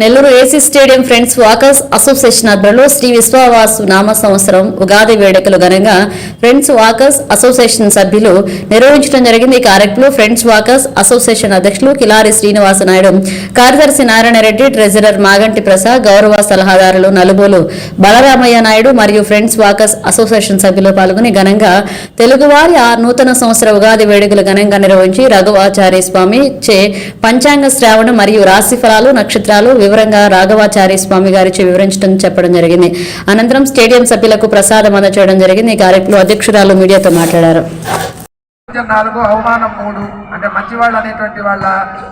Nellore AC stadium friends walkers association ఆధ్వర్యంలో శ్రీ విశ్వవాసు నామ సంవత్సరం ఉగాది వేడుకలు ఘనంగా ఫ్రెండ్స్ వాకర్స్ అసోసియేషన్ సభ్యులు నిర్వహించడం జరిగింది. ఈ కార్యక్రమంలో ఫ్రెండ్స్ వాకర్స్ అసోసియేషన్ అధ్యక్షులు కిలారి శ్రీనివాస నాయుడు, కార్యదర్శి నారాయణ రెడ్డి, ట్రెజరర్ మాగంటి ప్రసాద్, గౌరవ సలహాదారులు నలుబోలు బలరామయ్య నాయుడు మరియు ఫ్రెండ్స్ వాకర్స్ అసోసియేషన్ సభ్యులు పాల్గొని ఘనంగా తెలుగువారి నూతన సంవత్సర ఉగాది వేడుకలు ఘనంగా నిర్వహించి రఘువాచార్య స్వామి చే పంచాంగ శ్రావణం మరియు రాశి ఫలాలు నక్షత్రాలు వివరంగా రాఘవాచార్య స్వామి గారిచే చెప్పడం జరిగింది. అనంతరం స్టేడియం సభ్యులకు ప్రసాదం అందజేయడం జరిగింది. ఈ కార్యక్రమంలో అధ్యక్షురాలు మీడియాతో మాట్లాడారు. 4 అవమానం 3 అంటే మంచి వాళ్ళు అనేటువంటి వాళ్ళ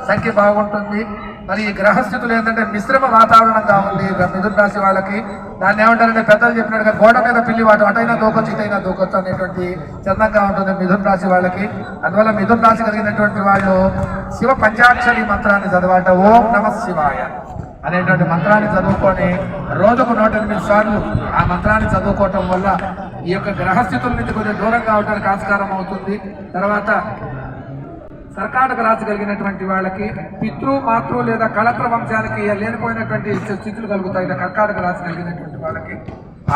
సంఖ్య బాగుంటుంది. మరి ఈ గ్రహస్థితులు ఏంటంటే మిశ్రమ వాతావరణంగా ఉంది మిథున రాశి వాళ్ళకి. దాన్ని ఏమంటారంటే పెద్దలు చెప్పినట్టుగా గోడ మీద పిల్లి వాటం అటైనా దూకొచ్చు ఇటైనా దూకొచ్చు అనేటువంటి చందంగా ఉంటుంది మిథున రాశి వాళ్ళకి. అందువల్ల మిథున రాశి కలిగినటువంటి వాళ్ళు శివ పంచాక్షరి మంత్రాన్ని చదవాట. ఓం నమః శివాయ అనేటువంటి మంత్రాన్ని చదువుకొని రోజుకు 108 సార్లు ఆ మంత్రాన్ని చదువుకోవటం వల్ల ఈ యొక్క గ్రహస్థితుల నుంచి కొంచెం దూరంగా అవడానికి ఆస్కారం అవుతుంది. తర్వాత కర్కాటక రాశి కలిగినటువంటి వాళ్ళకి పితృ మాతృ లేదా కళత్ర వంశాలకి లేనిపోయినటువంటి స్థితులు కలుగుతాయి. కర్కాటక రాశి కలిగినటువంటి వాళ్ళకి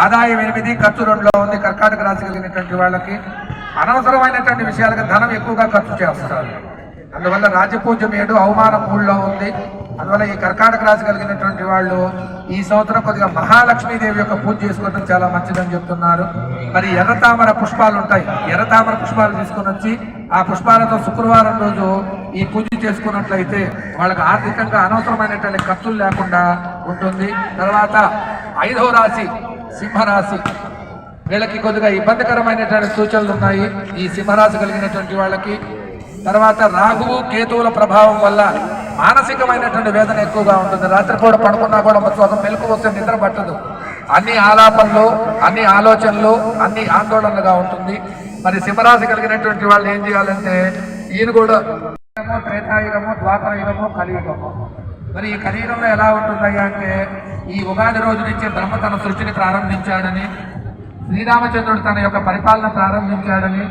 ఆదాయం 8, ఖర్చు 2లో ఉంది. కర్కాటక రాశి కలిగినటువంటి వాళ్ళకి అనవసరమైనటువంటి విషయాలకు ధనం ఎక్కువగా ఖర్చు చేస్తారు. అందువల్ల రాజపూజ్యం 7, అవమానం 3లో ఉంది. అందువల్ల ఈ కర్కాటక రాశి కలిగినటువంటి వాళ్ళు ఈ సంవత్సరం కొద్దిగా మహాలక్ష్మీదేవి యొక్క పూజ చేసుకోవడం చాలా మంచిదని చెప్తున్నారు. మరి ఎర్రతామర పుష్పాలు ఉంటాయి, ఎర్రతామర పుష్పాలు తీసుకుని వచ్చి ఆ పుష్పాలతో శుక్రవారం రోజు ఈ పూజ చేసుకున్నట్లయితే వాళ్ళకి ఆర్థికంగా అనవసరమైనటువంటి ఖర్చులు లేకుండా ఉంటుంది. తర్వాత 5వ రాశి సింహరాశి, వీళ్ళకి కొద్దిగా ఇబ్బందికరమైనటువంటి సూచనలు ఉన్నాయి ఈ సింహరాశి కలిగినటువంటి వాళ్ళకి. తర్వాత రాహువు కేతువుల ప్రభావం వల్ల మానసికమైనటువంటి వేదన ఎక్కువగా ఉంటుంది. రాత్రిపూట పడుకున్నా కూడా మొత్తం మెలకు వస్తే నిద్ర పట్టదు. అన్ని ఆలాపనలు, అన్ని ఆలోచనలు, అన్ని ఆందోళనలుగా ఉంటుంది. మరి సింహరాశి కలిగినటువంటి వాళ్ళు ఏం చేయాలంటే ఈయన కూడా త్రేతాయుగము, ద్వాపరయుగము, కలియుగము. మరి ఈ కలియుగంలో ఎలా ఉంటుందయ్యా అంటే ఈ ఉగాది రోజు నుంచి బ్రహ్మ తన సృష్టిని ప్రారంభించాడని, శ్రీరామచంద్రుడు తన యొక్క పరిపాలన ప్రారంభించాడని,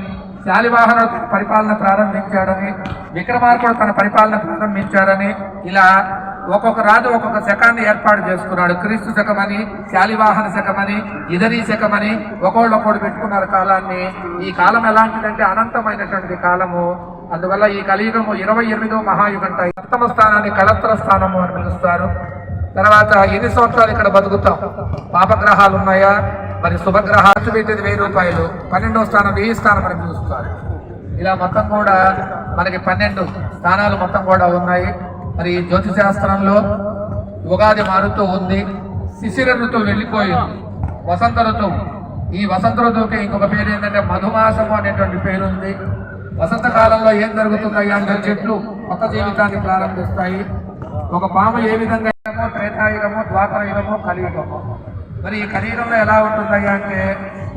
శాలివాహనుడు పరిపాలన ప్రారంభించాడని, విక్రమార్కుడు తన పరిపాలన ప్రారంభించాడని, ఇలా ఒక్కొక్క రాజు ఒక్కొక్క శకాన్ని ఏర్పాటు చేసుకున్నాడు. క్రీస్తు శకమని, శాలివాహన శకమని, ఇదరీ శకమని ఒకళ్ళు పెట్టుకున్నారు కాలాన్ని. ఈ కాలం ఎలాంటిదంటే అనంతమైనటువంటి కాలము. అందువల్ల ఈ కలియుగము 28వ మహాయుగంట. 7వ స్థానాన్ని కళత్ర స్థానము అని పిలుస్తారు. తర్వాత ఎన్ని సంవత్సరాలు ఇక్కడ బతుకుతాం, పాపగ్రహాలు ఉన్నాయా, మరి శుభగ్రహాలు పెట్టేది 1000 రూపాయలు, 12వ స్థానం 1000 స్థానం అని పిలుస్తారు. ఇలా మొత్తం కూడా మనకి 12 స్థానాలు మొత్తం కూడా ఉన్నాయి. మరి జ్యోతిష్ శాస్త్రంలో ఉగాది మారుతూ ఉంది. శిశిర ఋతువు వెళ్ళిపోయింది, వసంత ఋతువు. ఈ వసంత ఋతువుకి ఇంకొక పేరు ఏంటంటే మధుమాసము అనేటువంటి పేరు ఉంది. వసంత కాలంలో ఏం జరుగుతుందయ్యా అంటే చెట్లు కొత్త జీవితాన్ని ప్రారంభిస్తాయి. ఒక పాము ఏ విధంగా త్రేతాయుగము, ద్వాపరయుగము, కలియుగము. మరి ఈ కలియుగంలో ఎలా ఉంటుందయ్యా అంటే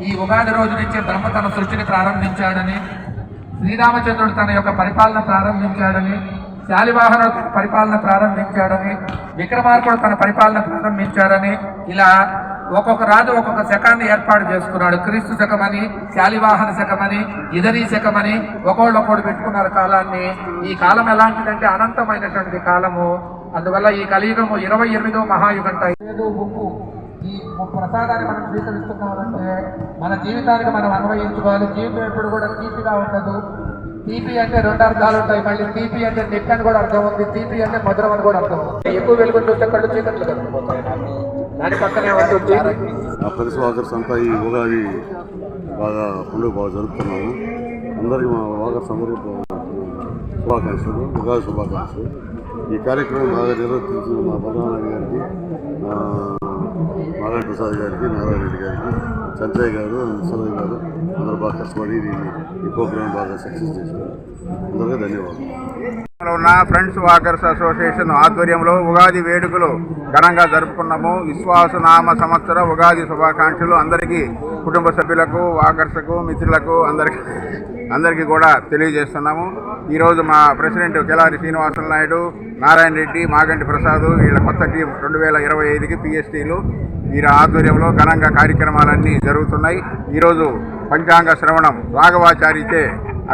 ఈ ఉగాది రోజు నుంచి బ్రహ్మ తన సృష్టిని ప్రారంభించాడని, శ్రీరామచంద్రుడు తన యొక్క పరిపాలన ప్రారంభించాడని, శాలివాహనుడు పరిపాలన ప్రారంభించాడని, విక్రమార్కుడు తన పరిపాలన ప్రారంభించాడని, ఇలా ఒక్కొక్క రాజు ఒక్కొక్క శకాన్ని ఏర్పాటు చేసుకున్నాడు. క్రీస్తు శకమని, శాలివాహన శకమని, ఇదరీ శకమని ఒకళ్ళు పెట్టుకున్నారు కాలాన్ని. ఈ కాలం ఎలాంటిదంటే అనంతమైనటువంటి కాలము. అందువల్ల ఈ కలియుగము 28వ మహాయుగంట. ఈ ప్రసాదాన్ని మనం స్వీకరిస్తున్నామంటే మన జీవితానికి మనం అన్వయించుకోవాలి. జీవితం ఎప్పుడు కూడా తీపిగా ఉండదు. తీపి అంటే 2 అర్థాలు ఉంటాయి. మళ్ళీ తీపి అంటే నెట్ అని కూడా అర్థం ఉంది, తీపి అంటే మధురం అని కూడా అర్థం ఉంది. ఎక్కువ వెలుగుని చూస్తే కళ్ళు చీకట్లు కలిగిపోతాయి. దాని పక్కనే ఉంటుంది. ఫ్రెండ్స్ వాకర్స్ అంతా ఈ ఉగాది బాగా పండుగ బాగా జరుపుతున్నాము. అందరికీ మా వాకర్స్ అందరికీ శుభాకాంక్షలు, ఉగాది శుభాకాంక్షలు. ఈ కార్యక్రమం బాగా నిర్వర్తించిన మా బలరామయ్య గారికి, మాగంటి ప్రసాద్ గారికి, నారాయణ రెడ్డి గారికి, సంజయ్ గారు, సదయ్ గారు అందరూ బాగా కష్టపడి ఈ ప్రోగ్రాం బాగా సక్సెస్ చేశారు. అందరికీ ధన్యవాదాలు. ఉన్న ఫ్రెండ్స్ వాకర్స్ అసోసియేషన్ ఆధ్వర్యంలో ఉగాది వేడుకలు ఘనంగా జరుపుకున్నాము. విశ్వాసనామ సంవత్సర ఉగాది శుభాకాంక్షలు అందరికీ, కుటుంబ సభ్యులకు, వాకర్స్కు, మిత్రులకు అందరికీ కూడా తెలియజేస్తున్నాము. ఈరోజు మా ప్రెసిడెంట్ కిలారి శ్రీనివాస నాయుడు, నారాయణ రెడ్డి, మాగంటి ప్రసాద్ వీళ్ళ కొత్త టీం 2025కి పిఎస్టీలు వీరి ఆధ్వర్యంలో ఘనంగా కార్యక్రమాలన్నీ జరుగుతున్నాయి. ఈరోజు పంచాంగ శ్రవణం రాఘవాచారిచే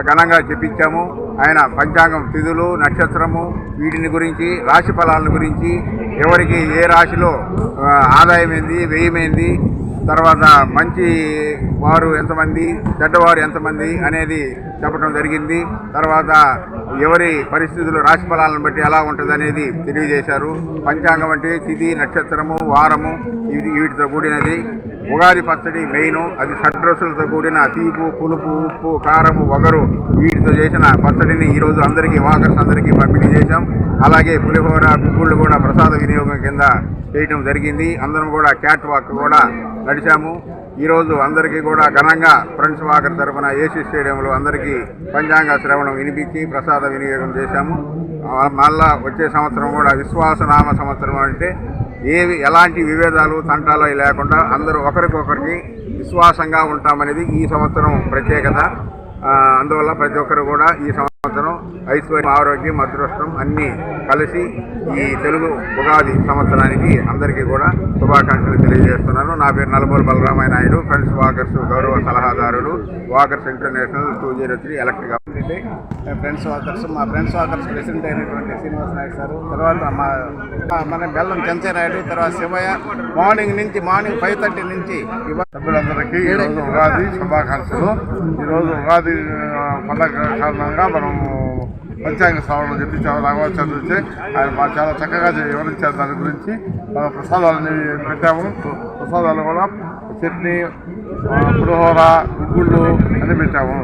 ఘనంగా చెప్పించాము. ఆయన పంచాంగం, తిథులు, నక్షత్రము, వీటిని గురించి, రాశి ఫలాల గురించి, ఎవరికి ఏ రాశిలో ఆదాయం ఏంది, వ్యయమైంది, తర్వాత మంచి వారు ఎంతమంది, చెడ్డవారు ఎంతమంది అనేది చెప్పడం జరిగింది. తర్వాత ఎవరి పరిస్థితులు, రాశి ఫలాలను బట్టి ఎలా ఉంటుంది అనేది తెలియజేశారు. పంచాంగం అంటే తిథి, నక్షత్రము, వారము, వీటితో కూడినది. ఉగాది పచ్చడి మెయిన్, అది షడ్రసులతో కూడిన తీపు, పులుపు, ఉప్పు, కారము, వగరు వీటితో చేసిన పచ్చడిని ఈరోజు అందరికీ, వాకర్స్ అందరికీ పంపిణీ చేశాం. అలాగే పులిహోర, గుగ్గుళ్ళు కూడా ప్రసాద వినియోగం కింద చేయటం జరిగింది. అందరం కూడా క్యాట్ వాక్ కూడా నడిచాము. ఈరోజు అందరికీ కూడా ఘనంగా ఫ్రెండ్స్ వాకర్ తరఫున ఏసీ స్టేడియంలో అందరికీ పంచాంగ శ్రవణం వినిపించి ప్రసాద వినియోగం చేశాము. మళ్ళా వచ్చే సంవత్సరం కూడా విశ్వాసనామ సంవత్సరం అంటే ఎలాంటి విభేదాలు, తంటాలు లేకుండా అందరూ ఒకరికొకరికి విశ్వాసంగా ఉంటామనేది ఈ సంవత్సరం ప్రత్యేకత. అందువల్ల ప్రతి ఒక్కరు కూడా ఈ సంవత్సరం ఐశ్వర్యం, ఆరోగ్యం, అదృష్టం అన్నీ కలిసి ఈ తెలుగు ఉగాది సంవత్సరానికి అందరికీ కూడా శుభాకాంక్షలు తెలియజేస్తున్నాను. నా పేరు నలబోలు బలరామయ్య నాయుడు, ఫ్రెండ్స్ వాకర్స్ గౌరవ సలహాదారులు, walkers international 203 electric. Friends walkers, మా ఫ్రెండ్స్ వాకర్స్ ప్రెసిడెంట్ అయినటువంటి శ్రీనివాస నాయుడు సారు, తర్వాత మన బెల్లం చెంచయ్య నాయుడు, తర్వాత శివయ్య మార్నింగ్ 5:30 నుంచి సభ్యులందరికీ ఈరోజు ఉగాది శుభాకాంక్షలు. ఈరోజు ఉగాది పండగ కారణంగా మనం పంచాంగ శ్రవణం చెప్పించాము. రాఘవాచార్య వచ్చి ఆయన మాకు చాలా చక్కగా వివరించారు. దాని గురించి మనం ప్రసాదాలని పెట్టాము. ప్రసాదాలు కూడా చట్నీ, పులిహోర, గుగ్గుళ్ళు అని పెట్టాము.